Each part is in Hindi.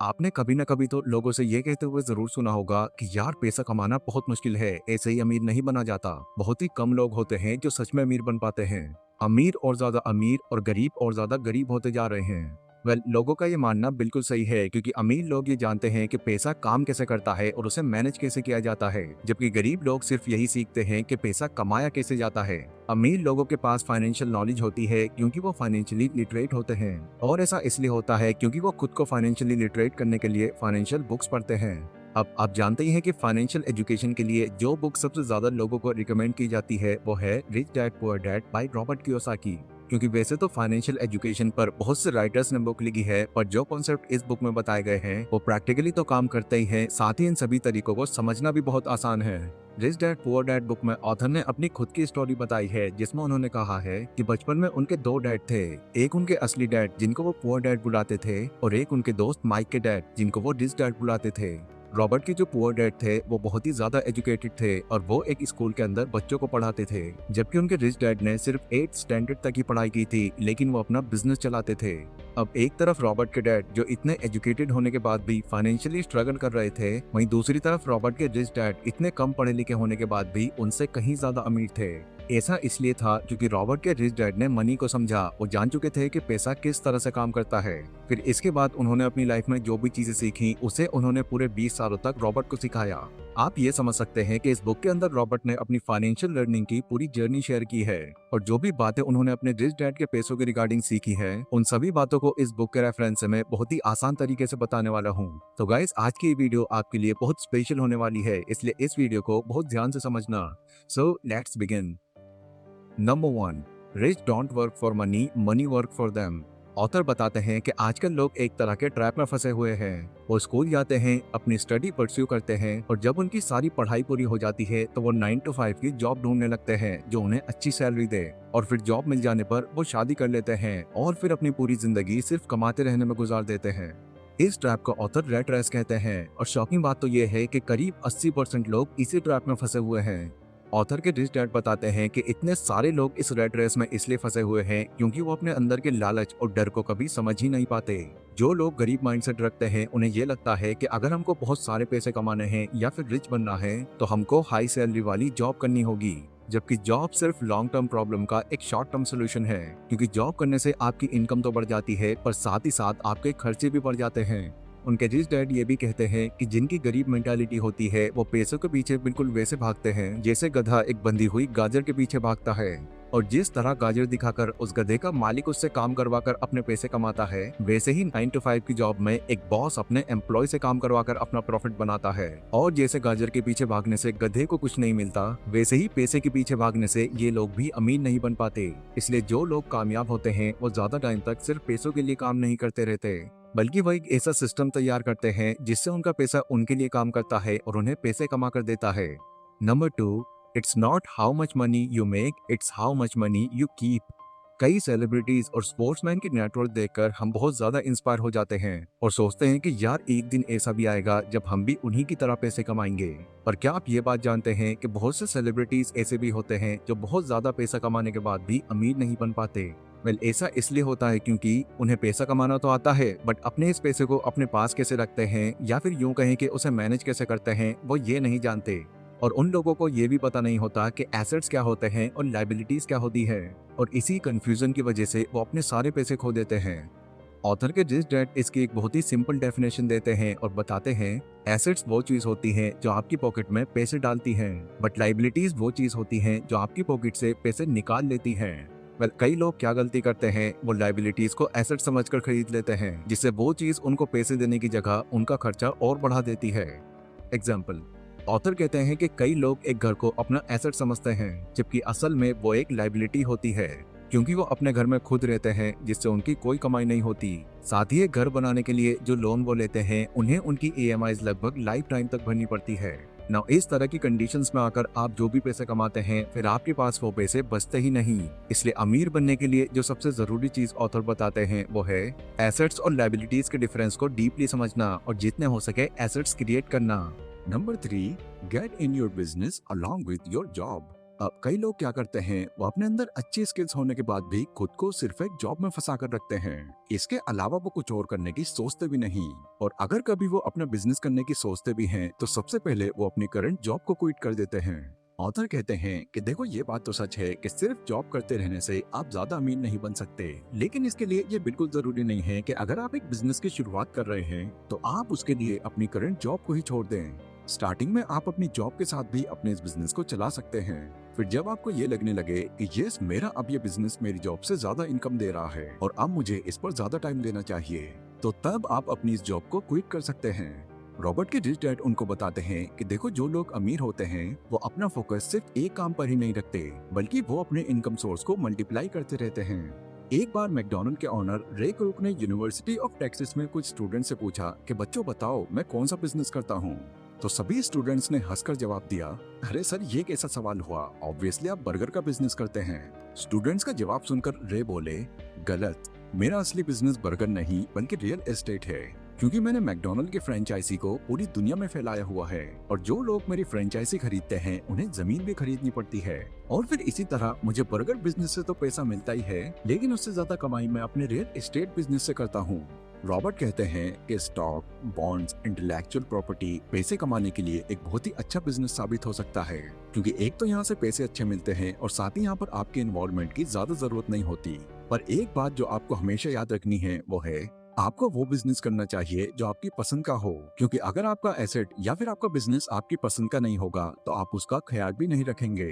आपने कभी न कभी तो लोगों से ये कहते हुए जरूर सुना होगा कि यार पैसा कमाना बहुत मुश्किल है, ऐसे ही अमीर नहीं बना जाता। बहुत ही कम लोग होते हैं जो सच में अमीर बन पाते हैं। अमीर और ज्यादा अमीर और गरीब और ज्यादा गरीब होते जा रहे हैं। लोगों का ये मानना बिल्कुल सही है, क्योंकि अमीर लोग ये जानते हैं कि पैसा काम कैसे करता है और उसे मैनेज कैसे किया जाता है, जबकि गरीब लोग सिर्फ यही सीखते हैं कि पैसा कमाया कैसे जाता है। अमीर लोगों के पास फाइनेंशियल नॉलेज होती है क्योंकि वो फाइनेंशियली लिटरेट होते हैं, और ऐसा इसलिए होता है क्योंकि वो खुद को फाइनेंशियली लिटरेट करने के लिए फाइनेंशियल बुक्स पढ़ते हैं। अब आप जानते ही हैं कि फाइनेंशियल एजुकेशन के लिए जो बुक सबसे ज्यादा लोगों को रिकमेंड की जाती है वो है rich dad poor dad by Robert Kiyosaki. क्योंकि वैसे तो फाइनेंशियल एजुकेशन पर बहुत से राइटर्स ने बुक लिखी है, पर जो कॉन्सेप्ट इस बुक में बताए गए हैं वो प्रैक्टिकली तो काम करते ही हैं, साथ ही इन सभी तरीकों को समझना भी बहुत आसान है। Rich dad poor dad book में ऑथर ने अपनी खुद की स्टोरी बताई है, जिसमें उन्होंने कहा है कि बचपन में उनके दो डैड थे। एक उनके असली डैड जिनको वो पुअर डैड बुलाते थे, और एक उनके दोस्त माइक के डैड जिनको वो रिच डैड बुलाते थे। रॉबर्ट के जो पुअर डैड थे वो बहुत ही ज्यादा एजुकेटेड थे और वो एक स्कूल के अंदर बच्चों को पढ़ाते थे, जबकि उनके रिच डैड ने सिर्फ 8th स्टैंडर्ड तक ही पढ़ाई की थी, लेकिन वो अपना बिजनेस चलाते थे। अब एक तरफ रॉबर्ट के डैड जो इतने एजुकेटेड होने के बाद भी फाइनेंशियली स्ट्रगल कर रहे थे, वहीं दूसरी तरफ रॉबर्ट के रिच डैड इतने कम पढ़े लिखे होने के बाद भी उनसे कहीं ज्यादा अमीर थे। ऐसा इसलिए था क्योंकि रॉबर्ट के रिच डैड ने मनी को समझा, वो जान चुके थे कि पैसा किस तरह से काम करता है। फिर इसके बाद उन्होंने अपनी लाइफ में जो भी चीजें सीखी उसे उन्होंने पूरे 20 सालों तक रॉबर्ट को सिखाया। आप ये समझ सकते हैं कि इस बुक के अंदर रॉबर्ट ने अपनी फाइनेंशियल लर्निंग की पूरी जर्नी शेयर की है, और जो भी बातें उन्होंने अपने रिच डैड के पैसों के रिगार्डिंग सीखी है उन सभी बातों को इस बुक के रेफरेंस से मैं बहुत ही आसान तरीके से बताने वाला हूँ। तो गाइस, आज की ये वीडियो आपके लिए बहुत स्पेशल होने वाली है, इसलिए इस वीडियो को बहुत ध्यान से समझना। So let's begin. Number 1, rich don't work for money, money work for them. Author बताते हैं कि आजकल लोग एक तरह के ट्रैप में फंसे हुए हैं। वो स्कूल जाते हैं, अपनी स्टडी परस्यू करते हैं, और जब उनकी सारी पढ़ाई पूरी हो जाती है तो वो 9 to 5 की जॉब ढूंढने लगते हैं जो उन्हें अच्छी सैलरी दे, और फिर जॉब मिल जाने पर वो शादी कर लेते हैं और फिर अपनी पूरी जिंदगी सिर्फ कमाते रहने में गुजार देते हैं। इस ट्रैप को ऑथर रेट रेस कहते हैं, और शॉकिंग बात तो ये है कि करीब 80% लोग इसी ट्रैप में फंसे हुए हैं। ऑथर के रिच डैड बताते हैं कि इतने सारे लोग इस रेट रेस में इसलिए फंसे हुए हैं क्योंकि वो अपने अंदर के लालच और डर को कभी समझ ही नहीं पाते। जो लोग गरीब माइंडसेट रखते हैं उन्हें ये लगता है कि अगर हमको बहुत सारे पैसे कमाने हैं या फिर रिच बनना है तो हमको हाई सैलरी वाली जॉब करनी होगी, जबकि जॉब सिर्फ लॉन्ग टर्म प्रॉब्लम का एक शॉर्ट टर्म सोल्यूशन है। क्योंकि जॉब करने से आपकी इनकम तो बढ़ जाती है, पर साथ ही साथ आपके खर्चे भी बढ़ जाते हैं। उनके रिच डैड ये भी कहते हैं कि जिनकी गरीब मेंटालिटी होती है वो पैसों के पीछे बिल्कुल वैसे भागते हैं जैसे गधा एक बंधी हुई गाजर के पीछे भागता है, और जिस तरह गाजर दिखाकर उस गधे का मालिक उससे काम करवाकर अपने पैसे कमाता है, वैसे ही 9 to 5 की जॉब में एक बॉस अपने एम्प्लॉय से काम करवाकर अपना प्रॉफिट बनाता है। और जैसे गाजर के पीछे भागने से गधे को कुछ नहीं मिलता, वैसे ही पैसे के पीछे भागने से ये लोग भी अमीर नहीं बन पाते। इसलिए जो लोग कामयाब होते हैं वो ज्यादा टाइम तक सिर्फ पैसों के लिए काम नहीं करते रहते, बल्कि वो एक ऐसा सिस्टम तैयार करते हैं जिससे उनका पैसा उनके लिए काम करता है और उन्हें पैसे कमा कर देता है। Number 2, it's not how much money you make, it's how much money you keep. कई सेलिब्रिटीज और स्पोर्ट्समैन की नेटवर्क देखकर हम बहुत ज्यादा इंस्पायर हो जाते हैं और सोचते हैं कि यार एक दिन ऐसा भी आएगा जब हम भी उन्हीं की तरह पैसे कमाएंगे। पर क्या आप ये बात जानते हैं कि बहुत से सेलिब्रिटीज ऐसे भी होते हैं जो बहुत ज्यादा पैसा कमाने के बाद भी अमीर नहीं बन पाते। ऐसा इसलिए होता है क्योंकि उन्हें पैसा कमाना तो आता है, बट अपने इस पैसे को अपने पास कैसे रखते हैं या फिर यूं कहें कि उसे मैनेज कैसे करते हैं वो ये नहीं जानते। और उन लोगों को ये भी पता नहीं होता कि एसेट्स क्या होते हैं और लायबिलिटीज क्या होती है, और इसी कंफ्यूजन की वजह से वो अपने सारे पैसे खो देते हैं। ऑथर के रिच डैड इसकी एक बहुत ही सिंपल डेफिनेशन देते हैं और बताते हैं, एसेट्स वो चीज होती हैं जो आपकी पॉकेट में पैसे डालती हैं, बट लायबिलिटीज वो चीज होती हैं जो आपकी पॉकेट से पैसे निकाल लेती हैं। कई लोग क्या गलती करते हैं, वो लायबिलिटीज को एसेट समझकर खरीद लेते हैं, जिससे वो चीज उनको पैसे देने की जगह उनका खर्चा और बढ़ा देती है। एग्जाम्पल, ऑथर कहते हैं कि कई लोग एक घर को अपना एसेट समझते हैं, जबकि असल में वो एक लायबिलिटी होती है, क्योंकि वो अपने घर में खुद रहते हैं जिससे उनकी कोई कमाई नहीं होती। साथ ही एक घर बनाने के लिए जो लोन वो लेते हैं उन्हें उनकी ईएमआईज लगभग लाइफ टाइम तक भरनी पड़ती है। नाउ इस तरह की कंडीशंस में आकर आप जो भी पैसे कमाते हैं फिर आपके पास वो पैसे बचते ही नहीं। इसलिए अमीर बनने के लिए जो सबसे जरूरी चीज ऑथर बताते हैं वो है एसेट्स और लायबिलिटीज के डिफरेंस को डीपली समझना और जितने हो सके एसेट्स क्रिएट करना। Number 3, get in your business along with your job. अब कई लोग क्या करते हैं, वो अपने अंदर अच्छी स्किल्स होने के बाद भी खुद को सिर्फ एक जॉब में फंसा कर रखते हैं। इसके अलावा वो कुछ और करने की सोचते भी नहीं। और अगर कभी वो अपना बिजनेस करने की सोचते भी हैं तो सबसे पहले वो अपनी करंट जॉब को क्विट कर देते हैं। ऑथर कहते हैं कि देखो ये बात तो सच है कि सिर्फ जॉब करते रहने से आप ज्यादा अमीर नहीं बन सकते, लेकिन इसके लिए ये बिल्कुल जरूरी नहीं है कि अगर आप एक बिजनेस की शुरुआत कर रहे हैं तो आप उसके लिए अपनी करंट जॉब को ही छोड़ दें। स्टार्टिंग में आप अपनी जॉब के साथ भी अपने इस बिजनेस को चला सकते हैं। फिर जब आपको ये लगने लगे कि यस मेरा अब ये बिजनेस मेरी जॉब से ज्यादा इनकम दे रहा है और अब मुझे इस पर ज्यादा टाइम देना चाहिए, तो तब आप अपनी इस जॉब को क्विट कर सकते हैं। रॉबर्ट के रिच डैड उनको बताते हैं कि देखो जो लोग अमीर होते हैं वो अपना फोकस सिर्फ एक काम पर ही नहीं रखते, बल्कि वो अपने इनकम सोर्स को मल्टीप्लाई करते रहते हैं। एक बार मैकडॉनल्ड के ऑनर रे क्रूक ने यूनिवर्सिटी ऑफ टेक्सास में कुछ स्टूडेंट से पूछा कि बच्चों बताओ मैं कौन सा बिजनेस करता हूँ। तो सभी स्टूडेंट्स ने हंसकर जवाब दिया, अरे सर ये कैसा सवाल हुआ, ऑब्वियसली आप बर्गर का बिजनेस करते हैं। स्टूडेंट्स का जवाब सुनकर रे बोले, गलत, मेरा असली बिजनेस बर्गर नहीं बल्कि रियल एस्टेट है, क्योंकि मैंने मैकडॉनल्ड के फ्रेंचाइजी को पूरी दुनिया में फैलाया हुआ है और जो लोग मेरी फ्रेंचाइजी खरीदते हैं उन्हें जमीन भी खरीदनी पड़ती है और फिर इसी तरह मुझे बर्गर बिजनेस से तो पैसा मिलता ही है, लेकिन उससे ज्यादा कमाई मैं अपने रियल एस्टेट बिजनेस से करता हूँ। रॉबर्ट कहते हैं कि स्टॉक, बॉन्ड्स, इंटेलेक्चुअल प्रॉपर्टी पैसे कमाने के लिए एक बहुत ही अच्छा बिजनेस साबित हो सकता है, क्योंकि एक तो यहाँ से पैसे अच्छे मिलते हैं और साथ ही यहाँ पर आपके इन्वॉल्वमेंट की ज्यादा जरूरत नहीं होती। पर एक बात जो आपको हमेशा याद रखनी है वो है आपको वो बिजनेस करना चाहिए जो आपकी पसंद का हो, क्योंकि अगर आपका एसेट या फिर आपका बिजनेस आपकी पसंद का नहीं होगा तो आप उसका ख्याल भी नहीं रखेंगे।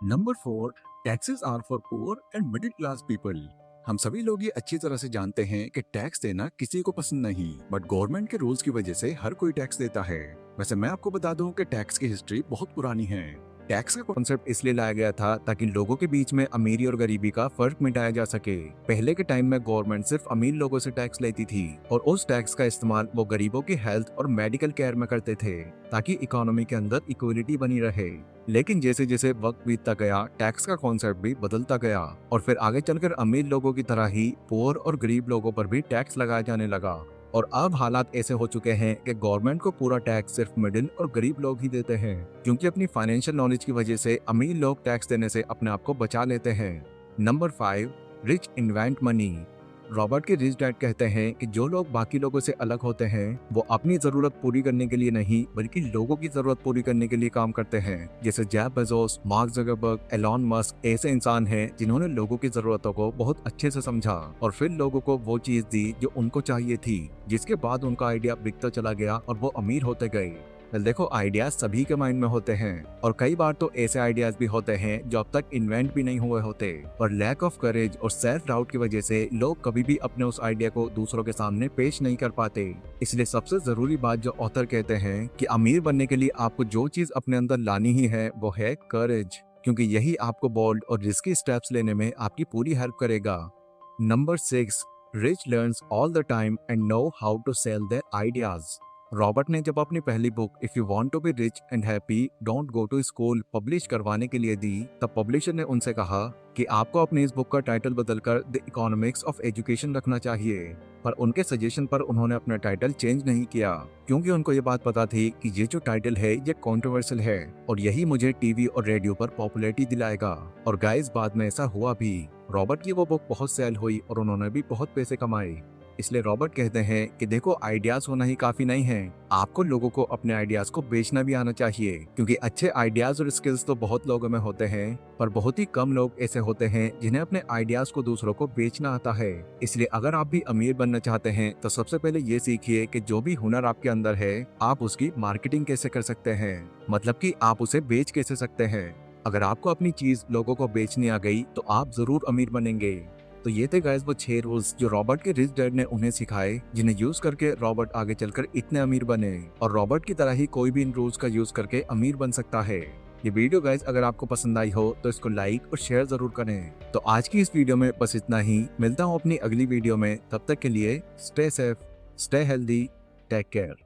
Number 4, taxes are for poor and middle class people. हम सभी लोग ये अच्छी तरह से जानते हैं कि टैक्स देना किसी को पसंद नहीं, बट गवर्नमेंट के रूल्स की वजह से हर कोई टैक्स देता है। वैसे मैं आपको बता दूं कि टैक्स की हिस्ट्री बहुत पुरानी है। टैक्स का कॉन्सेप्ट इसलिए लाया गया था ताकि लोगों के बीच में अमीरी और गरीबी का फर्क मिटाया जा सके। पहले के टाइम में गवर्नमेंट सिर्फ अमीर लोगों से टैक्स लेती थी और उस टैक्स का इस्तेमाल वो गरीबों की हेल्थ और मेडिकल केयर में करते थे ताकि इकोनॉमी के अंदर इक्वलिटी बनी रहे। लेकिन जैसे जैसे वक्त बीतता गया टैक्स का कॉन्सेप्ट भी बदलता गया और फिर आगे चलकर अमीर लोगों की तरह ही पुअर और गरीब लोगों पर भी टैक्स लगाया जाने लगा। और अब हालात ऐसे हो चुके हैं कि गवर्नमेंट को पूरा टैक्स सिर्फ मिडिल और गरीब लोग ही देते हैं, क्योंकि अपनी फाइनेंशियल नॉलेज की वजह से अमीर लोग टैक्स देने से अपने आप को बचा लेते हैं। Number 5, rich invent money. Robert के रिच डैड कहते हैं कि जो लोग बाकी लोगों से अलग होते हैं वो अपनी जरूरत पूरी करने के लिए नहीं बल्कि लोगों की जरूरत पूरी करने के लिए काम करते हैं। जैसे Jeff Bezos, mark Zuckerberg, Elon Musk ऐसे इंसान हैं जिन्होंने लोगों की जरूरतों को बहुत अच्छे से समझा और फिर लोगों को वो चीज दी जो उनको चाहिए थी, जिसके बाद उनका आइडिया बिकता चला गया और वो अमीर होते गए। देखो आइडियाज सभी के माइंड में होते हैं और कई बार तो ऐसे आइडियाज भी होते हैं जो अब तक इन्वेंट भी नहीं हुए होते, पर लैक ऑफ करेज और सेल्फ डाउट की वजह से लोग कभी भी अपने उस आइडिया को दूसरों के सामने पेश नहीं कर पाते। इसलिए सबसे जरूरी बात जो ऑथर कहते हैं कि अमीर बनने के लिए आपको जो चीज अपने अंदर लानी ही है वो है करेज, क्योंकि यही आपको बोल्ड और रिस्की स्टेप्स लेने में आपकी पूरी हेल्प करेगा। Number 6, rich learns all the time and know how to sell their ideas. Robert ने जब अपनी पहली book if you want to be rich and happy don't go to school publish करवाने के लिए दी, तब पब्लिशर ने उनसे कहा कि आपको अपनी इस बुक का टाइटल बदलकर द इकोनॉमिक्स ऑफ एजुकेशन रखना चाहिए, पर उनके सजेशन पर उन्होंने अपना टाइटल चेंज नहीं किया, क्योंकि उनको ये बात पता थी कि ये जो टाइटल है ये कंट्रोवर्शियल है और यही मुझे टीवी और रेडियो पर पॉपुलैरिटी दिलाएगा। और गाइस बाद में ऐसा हुआ भी। रॉबर्ट की वो बुक बहुत सेल हुई और उन्होंने भी बहुत पैसे कमाए। इसलिए रॉबर्ट कहते हैं कि देखो आइडियाज होना ही काफी नहीं है, आपको लोगों को अपने आइडियाज को बेचना भी आना चाहिए, क्योंकि अच्छे आइडियाज और स्किल्स तो बहुत लोगों में होते हैं पर बहुत ही कम लोग ऐसे होते हैं जिन्हें अपने आइडियाज को दूसरों को बेचना आता है। इसलिए अगर आप भी अमीर बनना चाहते हैं तो सबसे पहले ये सीखिए कि जो भी हुनर आपके अंदर है आप उसकी मार्केटिंग कैसे कर सकते हैं, मतलब कि आप उसे बेच कैसे सकते हैं। अगर आपको अपनी चीज लोगों को बेचनी आ गई तो आप जरूर अमीर बनेंगे। तो ये थे गाइस वो 6 रूल्स जो रॉबर्ट के रिच डैड ने उन्हें सिखाए, जिन्हें यूज करके रॉबर्ट आगे चलकर इतने अमीर बने और रॉबर्ट की तरह ही कोई भी इन रूल्स का यूज करके अमीर बन सकता है। ये वीडियो गाइस अगर आपको पसंद आई हो तो इसको लाइक और शेयर जरूर करें। तो आज की इस वीडियो में बस इतना ही, मिलता हूँ अपनी अगली वीडियो में, तब तक के लिए stay safe, stay healthy, take care.